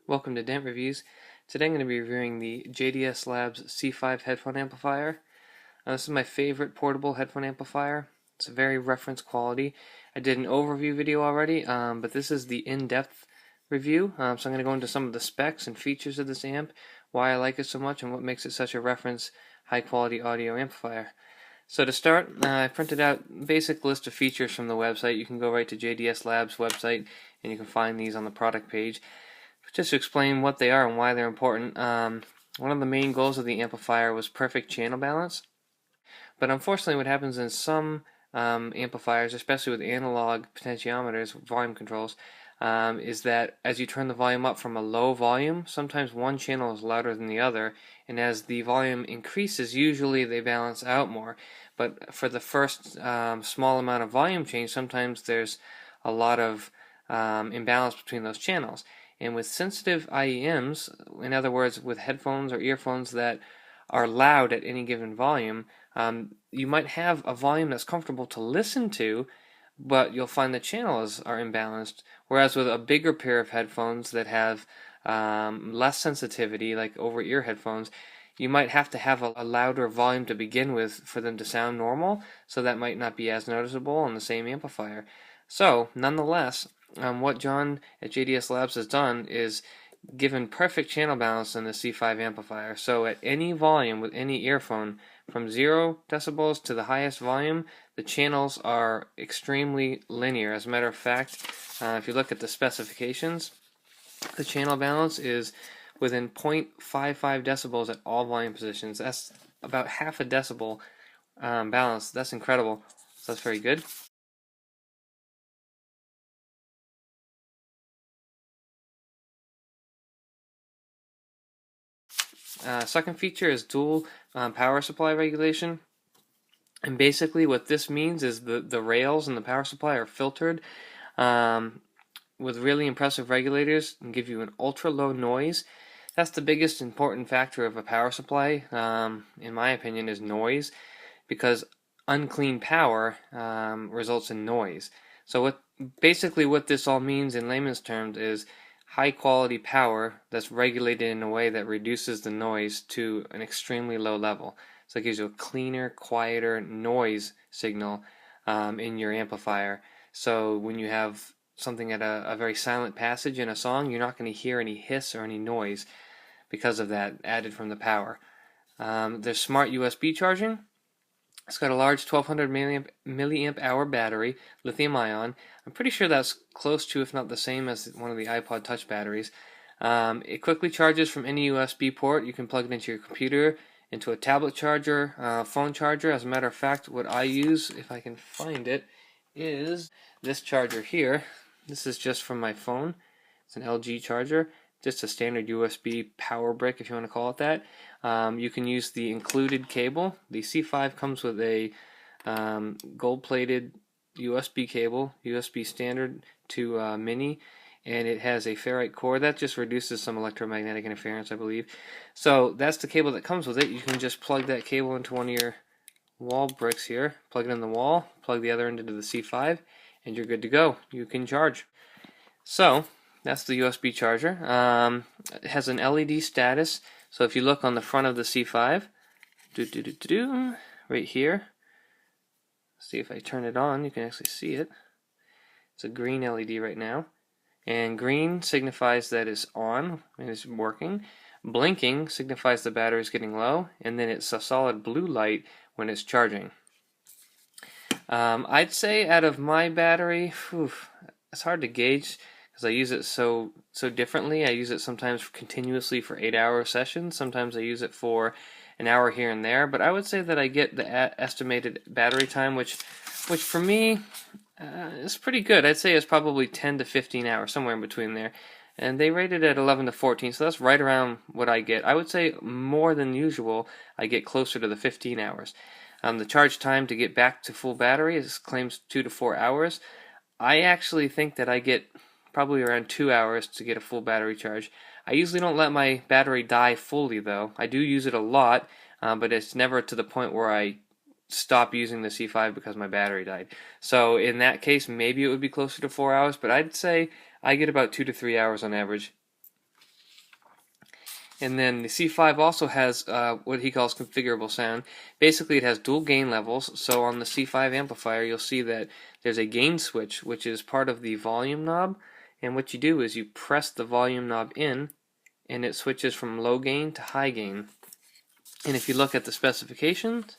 Welcome to dentReviews. Today I'm going to be reviewing the JDS Labs C5 headphone amplifier. This is my favorite portable headphone amplifier. It's a very reference quality. I did an overview video already, but this is the in-depth review. So I'm going to go into some of the specs and features of this amp, why I like it so much, and what makes it such a reference high-quality audio amplifier. So to start, I printed out a basic list of features from the website. You can go right to JDS Labs website and you can find these on the product page. Just to explain what they are and why they're important, one of the main goals of the amplifier was perfect channel balance. But unfortunately what happens in some amplifiers, especially with analog potentiometers, volume controls, is that as you turn the volume up from a low volume, sometimes one channel is louder than the other, and as the volume increases, usually they balance out more. But for the first small amount of volume change, sometimes there's a lot of imbalance between those channels. And with sensitive IEMs, in other words, with headphones or earphones that are loud at any given volume, you might have a volume that's comfortable to listen to, but you'll find the channels are imbalanced. Whereas with a bigger pair of headphones that have less sensitivity, like over-ear headphones, you might have to have a louder volume to begin with for them to sound normal, so that might not be as noticeable on the same amplifier. So, nonetheless, what John at JDS Labs has done is given perfect channel balance in the C5 amplifier. So at any volume with any earphone, from 0 decibels to the highest volume, the channels are extremely linear. As a matter of fact, if you look at the specifications, the channel balance is within 0.55 decibels at all volume positions. That's about half a decibel balance. That's incredible. So that's very good. Second feature is dual power supply regulation. And basically what this means is the rails and the power supply are filtered with really impressive regulators and give you an ultra low noise. That's the biggest important factor of a power supply, in my opinion, is noise, because unclean power results in noise. So basically what this all means in layman's terms is high quality power that's regulated in a way that reduces the noise to an extremely low level. So it gives you a cleaner, quieter noise signal in your amplifier. So when you have something at a very silent passage in a song, you're not going to hear any hiss or any noise because of that added from the power. There's smart USB charging. It's got a large 1200 milliamp hour battery, lithium ion. I'm pretty sure that's close to, if not the same as one of the iPod Touch batteries. It quickly charges from any USB port. You can plug it into your computer, into a tablet charger, phone charger. As a matter of fact, what I use, if I can find it, is this charger here. This is just from my phone. It's an LG charger. Just a standard USB power brick, if you want to call it that. You can use the included cable. The C5 comes with a gold-plated USB cable, USB standard to mini, and it has a ferrite core. That just reduces some electromagnetic interference, I believe. So that's the cable that comes with it. You can just plug that cable into one of your wall bricks here, plug it in the wall, plug the other end into the C5, and you're good to go. You can charge. So that's the USB charger. It has an LED status. So if you look on the front of the C5, right here, see if I turn it on, you can actually see it. It's a green LED right now. And green signifies that it's on and it's working. Blinking signifies the battery is getting low. And then it's a solid blue light when it's charging. I'd say out of my battery, it's hard to gauge, because I use it so differently. I use it sometimes continuously for 8-hour sessions. Sometimes I use it for an hour here and there. But I would say that I get the estimated battery time, which for me is pretty good. I'd say it's probably 10 to 15 hours, somewhere in between there. And they rated it at 11 to 14, so that's right around what I get. I would say more than usual, I get closer to the 15 hours. The charge time to get back to full battery claims 2 to 4 hours. I actually think that I get probably around 2 hours to get a full battery charge. I usually don't let my battery die fully, though. I do use it a lot, but it's never to the point where I stop using the C5 because my battery died. So in that case, maybe it would be closer to 4 hours, but I'd say I get about 2 to 3 hours on average. And then the C5 also has what he calls configurable sound. Basically, it has dual gain levels. So on the C5 amplifier, you'll see that there's a gain switch, which is part of the volume knob. And what you do is you press the volume knob in, and it switches from low gain to high gain. And if you look at the specifications,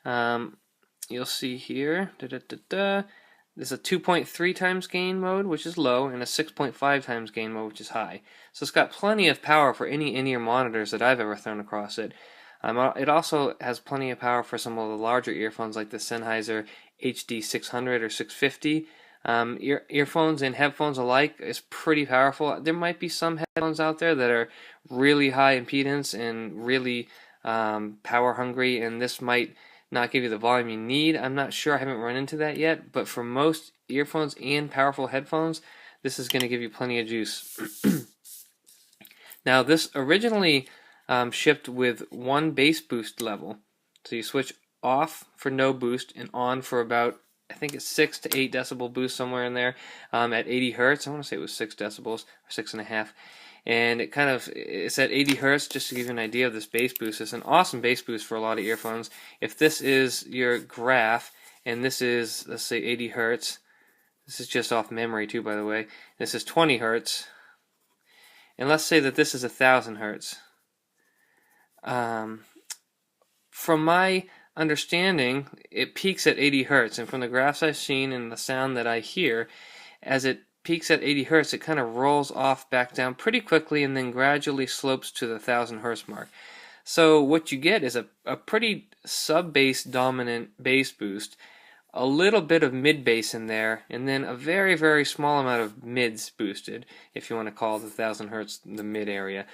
you'll see here, there's a 2.3 times gain mode, which is low, and a 6.5 times gain mode, which is high. So it's got plenty of power for any in-ear monitors that I've ever thrown across it. It also has plenty of power for some of the larger earphones like the Sennheiser HD 600 or 650. Earphones and headphones alike is pretty powerful. There might be some headphones out there that are really high impedance and really power hungry, and this might not give you the volume you need. I'm not sure, I haven't run into that yet, but for most earphones and powerful headphones, this is going to give you plenty of juice. Now, this originally shipped with one bass boost level. So you switch off for no boost and on for about, I think it's 6 to 8 decibel boost, somewhere in there, at 80 hertz. I want to say it was 6 decibels, or 6.5. And it's at 80 hertz, just to give you an idea of this bass boost. It's an awesome bass boost for a lot of earphones. If this is your graph, and this is, let's say, 80 hertz, this is just off memory too, by the way, this is 20 hertz, and let's say that this is 1000 hertz. From my understanding, it peaks at 80 hertz, and from the graphs I've seen and the sound that I hear, as it peaks at 80 hertz, it kind of rolls off back down pretty quickly and then gradually slopes to the 1000 hertz mark. So what you get is a pretty sub-bass dominant bass boost, a little bit of mid-bass in there, and then a very, very small amount of mids boosted, if you want to call the 1000 hertz the mid area.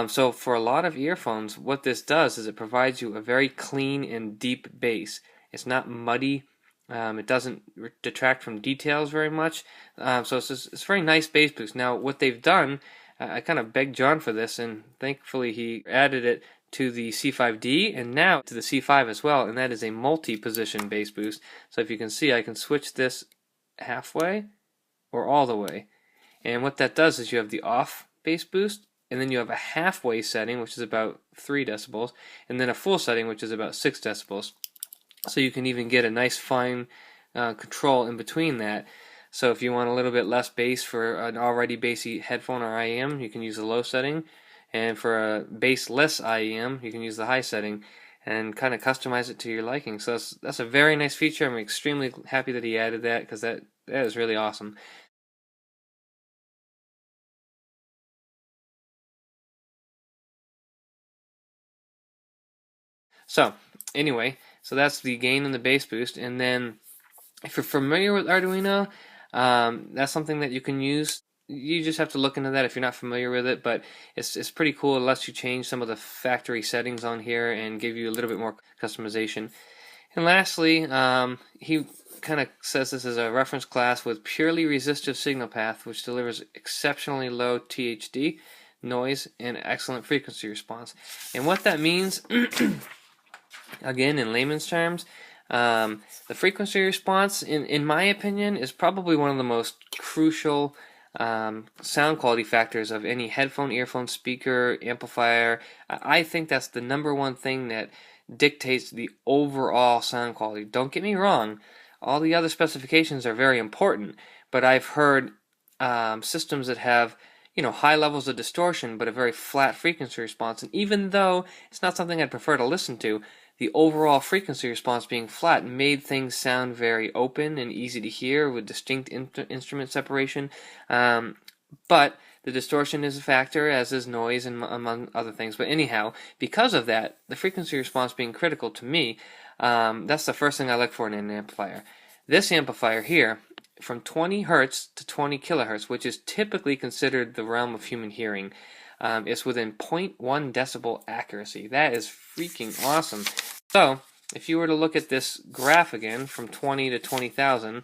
So for a lot of earphones, what this does is it provides you a very clean and deep bass. It's not muddy. It doesn't detract from details very much, so it's a very nice bass boost. Now, what they've done, I kind of begged John for this, and thankfully he added it to the C5D and now to the C5 as well, and that is a multi-position bass boost. So if you can see, I can switch this halfway or all the way, and what that does is you have the off bass boost, and then you have a halfway setting, which is about 3 decibels, and then a full setting, which is about 6 decibels. So you can even get a nice fine control in between that. So if you want a little bit less bass for an already bassy headphone or IEM, you can use the low setting. And for a bassless IEM, you can use the high setting and kind of customize it to your liking. So that's a very nice feature. I'm extremely happy that he added that, because that is really awesome. So anyway, so that's the gain and the bass boost. And then if you're familiar with Arduino, that's something that you can use. You just have to look into that if you're not familiar with it, but it's pretty cool. It lets you change some of the factory settings on here and give you a little bit more customization. And lastly, he kind of says this is a reference class with purely resistive signal path, which delivers exceptionally low THD, noise, and excellent frequency response. And what that means, again, in layman's terms, the frequency response, in my opinion, is probably one of the most crucial sound quality factors of any headphone, earphone, speaker, amplifier. I think that's the #1 thing that dictates the overall sound quality. Don't get me wrong, all the other specifications are very important, but I've heard systems that have high levels of distortion but a very flat frequency response, and even though it's not something I'd prefer to listen to, the overall frequency response being flat made things sound very open and easy to hear with distinct instrument separation. But the distortion is a factor, as is noise and among other things. But anyhow, because of that, the frequency response being critical to me, that's the first thing I look for in an amplifier. This amplifier here, from 20 hertz to 20 kilohertz, which is typically considered the realm of human hearing, is within 0.1 decibel accuracy. That is freaking awesome. So, if you were to look at this graph again, from 20 to 20,000,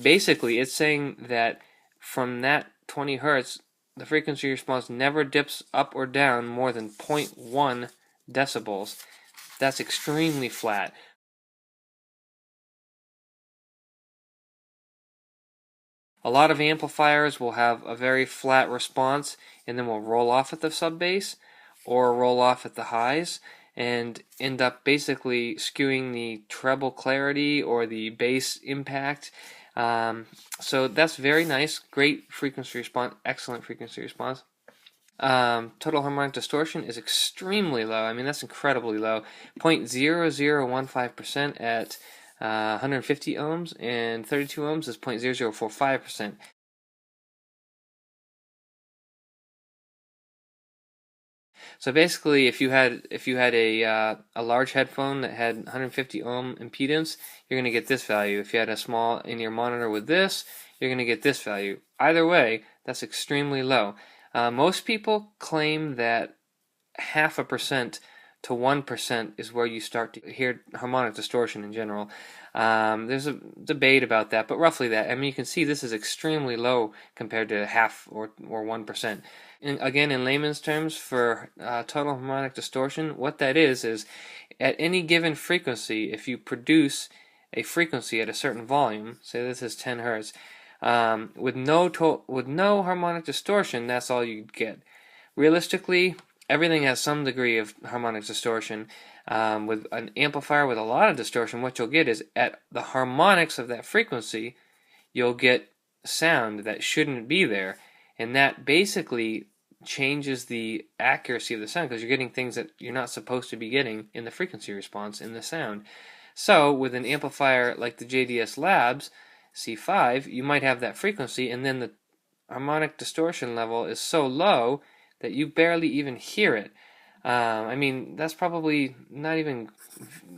basically it's saying that from that 20 hertz, the frequency response never dips up or down more than 0.1 decibels. That's extremely flat. A lot of amplifiers will have a very flat response and then will roll off at the sub bass or roll off at the highs and end up basically skewing the treble clarity or the bass impact. So that's very nice, great frequency response, excellent frequency response. Total harmonic distortion is extremely low. I mean, that's incredibly low. 0.0015% at 150 ohms, and 32 ohms is 0.0045%. So basically, if you had a large headphone that had 150 ohm impedance, you're going to get this value. If you had a small in-ear monitor with this, you're going to get this value. Either way, that's extremely low. Most people claim that 0.5% to 1% is where you start to hear harmonic distortion in general. There's a debate about that, but roughly that. I mean, you can see this is extremely low compared to 0.5 or 1%. And again, in layman's terms, for total harmonic distortion, what that is at any given frequency, if you produce a frequency at a certain volume, say this is 10 hertz, with no harmonic distortion, that's all you get. Realistically, everything has some degree of harmonic distortion. With an amplifier with a lot of distortion, what you'll get is at the harmonics of that frequency, you'll get sound that shouldn't be there, and that basically changes the accuracy of the sound because you're getting things that you're not supposed to be getting in the frequency response in the sound. So with an amplifier like the JDS Labs C5, you might have that frequency, and then the harmonic distortion level is so low that you barely even hear it. I mean, that's probably not even,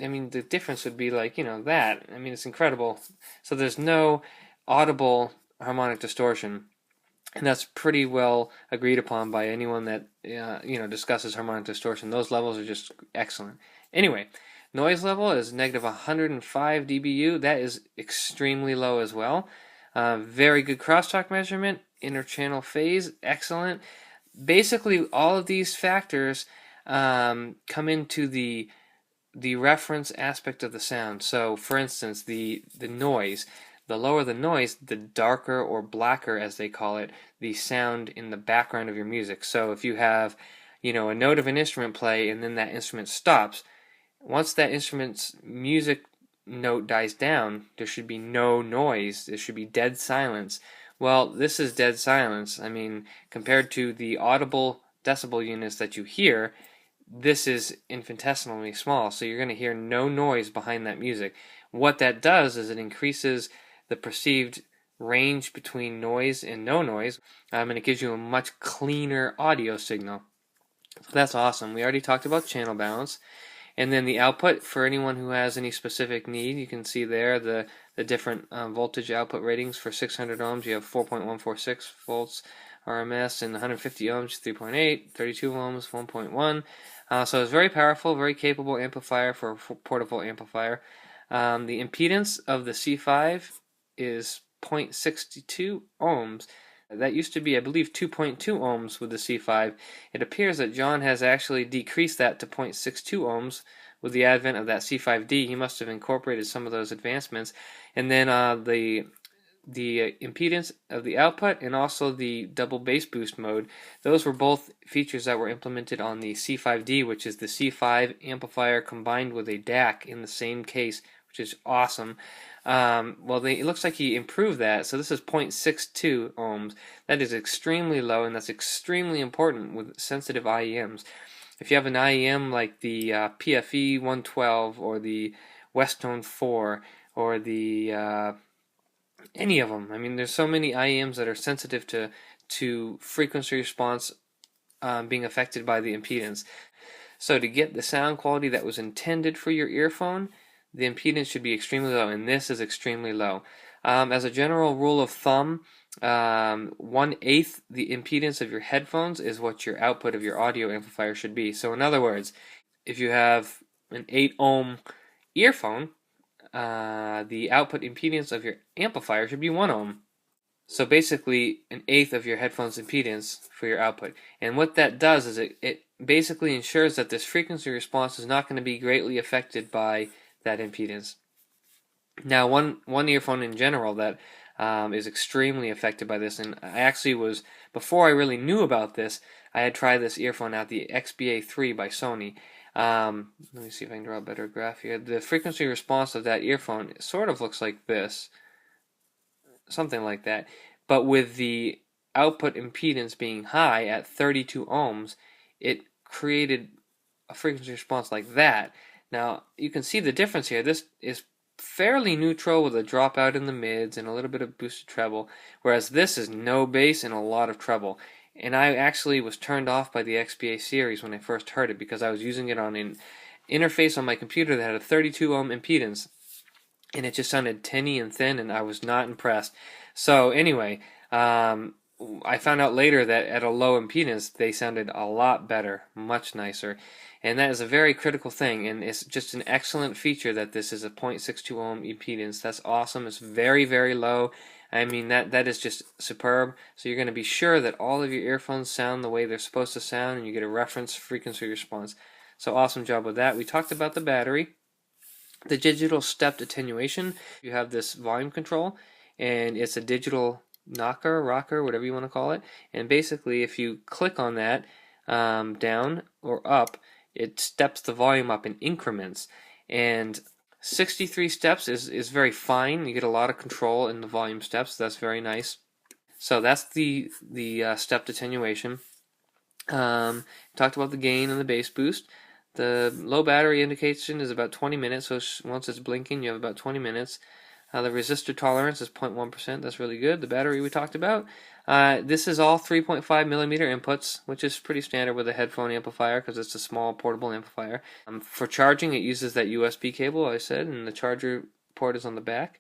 I mean, the difference would be like, that. I mean, it's incredible. So there's no audible harmonic distortion. And that's pretty well agreed upon by anyone that, discusses harmonic distortion. Those levels are just excellent. Anyway, noise level is negative 105 dBu. That is extremely low as well. Very good crosstalk measurement. Interchannel phase, excellent. Basically, all of these factors come into the reference aspect of the sound. So, for instance, the noise. The lower the noise, the darker or blacker, as they call it, the sound in the background of your music. So, if you have, a note of an instrument play and then that instrument stops, once that instrument's music note dies down, there should be no noise. There should be dead silence. Well, this is dead silence. I mean, compared to the audible decibel units that you hear, this is infinitesimally small, so you're going to hear no noise behind that music. What that does is it increases the perceived range between noise and no noise, and it gives you a much cleaner audio signal. So that's awesome. We already talked about channel balance. And then the output, for anyone who has any specific need, you can see there the different voltage output ratings. For 600 ohms, you have 4.146 volts RMS, and 150 ohms, 3.8, 32 ohms, 1.1. So it's very powerful, very capable amplifier for a portable amplifier. The impedance of the C5 is 0.62 ohms. That used to be, I believe, 2.2 ohms with the C5. It appears that John has actually decreased that to 0.62 ohms with the advent of that C5D. He must have incorporated some of those advancements. And then the impedance of the output and also the double bass boost mode, those were both features that were implemented on the C5D, which is the C5 amplifier combined with a DAC in the same case, which is awesome. It looks like he improved that, so this is 0.62 ohms. That is extremely low, and that's extremely important with sensitive IEMs. If you have an IEM like the PFE 112 or the Westone 4 or the any of them, I mean, there's so many IEMs that are sensitive to frequency response being affected by the impedance. So to get the sound quality that was intended for your earphone, the impedance should be extremely low, and this is extremely low. As a general rule of thumb, 1/8 the impedance of your headphones is what your output of your audio amplifier should be. So in other words, if you have an 8 ohm earphone, the output impedance of your amplifier should be 1 ohm. So basically, 1/8 of your headphones impedance for your output. And what that does is it basically ensures that this frequency response is not going to be greatly affected by that impedance. Now, one earphone in general that is extremely affected by this. And I actually was, before I really knew about this, I had tried this earphone out, the XBA3 by Sony. Let me see if I can draw a better graph here. The frequency response of that earphone sort of looks like this, something like that. But with the output impedance being high at 32 ohms, it created a frequency response like that. Now, you can see the difference here. This is fairly neutral with a dropout in the mids and a little bit of boosted treble, whereas this is no bass and a lot of treble. And I actually was turned off by the XBA series when I first heard it because I was using it on an interface on my computer that had a 32 ohm impedance, and it just sounded tinny and thin, and I was not impressed. So anyway, I found out later that at a low impedance they sounded a lot better, much nicer, and that is a very critical thing, and it's just an excellent feature that this is a 0.62 ohm impedance. That's awesome. It's very, very low. I mean, that is just superb. So you're going to be sure that all of your earphones sound the way they're supposed to sound, and you get a reference frequency response. So awesome job with that. We talked about the battery. The digital stepped attenuation, you have this volume control, and it's a digital knocker, rocker, whatever you want to call it. And basically, if you click on that down or up, it steps the volume up in increments. And 63 steps is very fine. You get a lot of control in the volume steps. That's very nice. So that's the stepped attenuation. Talked about the gain and the bass boost. The low battery indication is about 20 minutes, so once it's blinking, you have about 20 minutes. The resistor tolerance is 0.1%. That's really good. The battery we talked about. This is all 3.5 millimeter inputs, which is pretty standard with a headphone amplifier because it's a small portable amplifier. For charging, it uses that USB cable I said, and the charger port is on the back.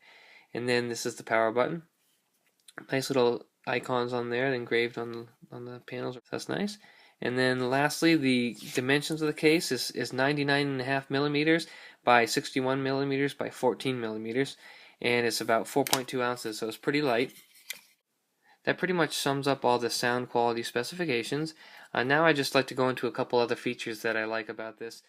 And then this is the power button. Nice little icons on there engraved on the panels. That's nice. And then lastly, the dimensions of the case is 99.5 millimeters by 61 millimeters by 14 millimeters, and it's about 4.2 ounces, so it's pretty light. That pretty much sums up all the sound quality specifications. Now I'd just like to go into a couple other features that I like about this.